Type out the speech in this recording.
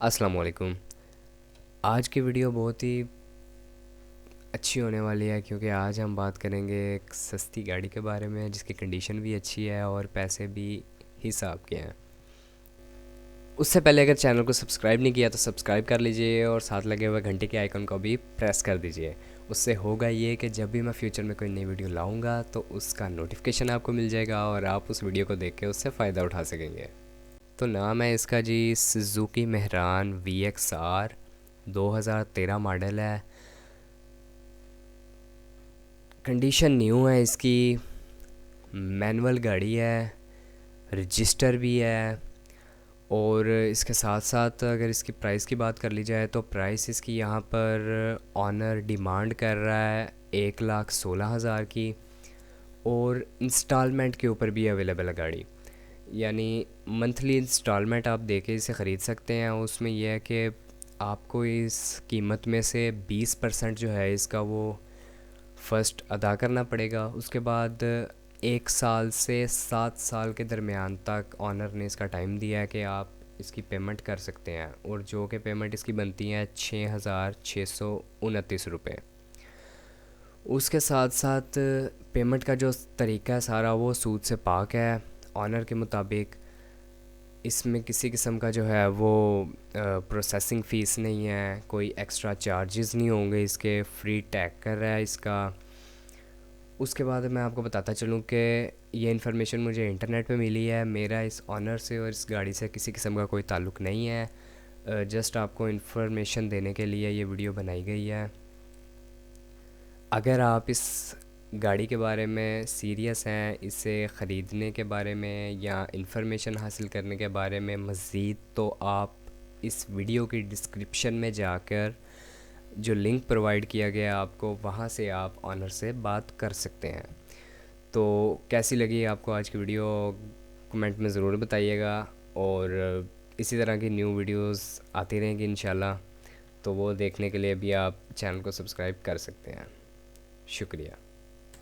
अस्सलाम वालेकुम। आज की वीडियो बहुत ही अच्छी होने वाली है क्योंकि आज हम बात करेंगे एक सस्ती गाड़ी के बारे में जिसकी कंडीशन भी अच्छी है और पैसे भी हिसाब के हैं। उससे पहले अगर चैनल को सब्सक्राइब नहीं किया तो सब्सक्राइब कर लीजिए और साथ लगे हुए घंटे के आइकन को भी प्रेस कर दीजिए। उससे होगा ये कि जब भी मैं फ्यूचर में कोई नई वीडियो लाऊंगा तो उसका नोटिफिकेशन आपको मिल जाएगा और आप उस वीडियो को देख के उससे फ़ायदा उठा सकेंगे। तो नाम है इसका जी सुजुकी मेहरान VXR, 2013 मॉडल है। कंडीशन न्यू है इसकी, मैनुअल गाड़ी है, रजिस्टर भी है। और इसके साथ साथ अगर इसकी प्राइस की बात कर ली जाए तो प्राइस इसकी यहाँ पर ऑनर डिमांड कर रहा है 1,16,000 की। और इंस्टॉलमेंट के ऊपर भी अवेलेबल है गाड़ी, यानी मंथली इंस्टॉलमेंट आप दे के इसे ख़रीद सकते हैं। उसमें यह है कि आपको इस कीमत में से 20% जो है इसका वो फ़र्स्ट अदा करना पड़ेगा। उसके बाद 1 साल से 7 साल के दरमियान तक ऑनर ने इसका टाइम दिया है कि आप इसकी पेमेंट कर सकते हैं, और जो कि पेमेंट इसकी बनती है 6,629 रुपये। उसके साथ साथ पेमेंट का जो तरीका है सारा वो सूद से पाक है। ऑनर के मुताबिक इसमें किसी किस्म का जो है वो प्रोसेसिंग फ़ीस नहीं है, कोई एक्स्ट्रा चार्जेस नहीं होंगे इसके, फ्री टैग कर रहा है इसका। उसके बाद मैं आपको बताता चलूँ कि ये इन्फॉर्मेशन मुझे इंटरनेट पे मिली है। मेरा इस ऑनर से और इस गाड़ी से किसी किस्म का कोई ताल्लुक़ नहीं है। जस्ट आपको इन्फॉर्मेशन देने के लिए ये वीडियो बनाई गई है। अगर आप इस गाड़ी के बारे में सीरियस हैं, इसे ख़रीदने के बारे में या इन्फॉर्मेशन हासिल करने के बारे में मज़ीद, तो आप इस वीडियो की डिस्क्रिप्शन में जाकर जो लिंक प्रोवाइड किया गया है आपको, वहाँ से आप ऑनर से बात कर सकते हैं। तो कैसी लगी आपको आज की वीडियो, कमेंट में ज़रूर बताइएगा। और इसी तरह की न्यू वीडियोस आती रहेंगी इंशाल्लाह, तो वो देखने के लिए भी आप चैनल को सब्सक्राइब कर सकते हैं। शुक्रिया।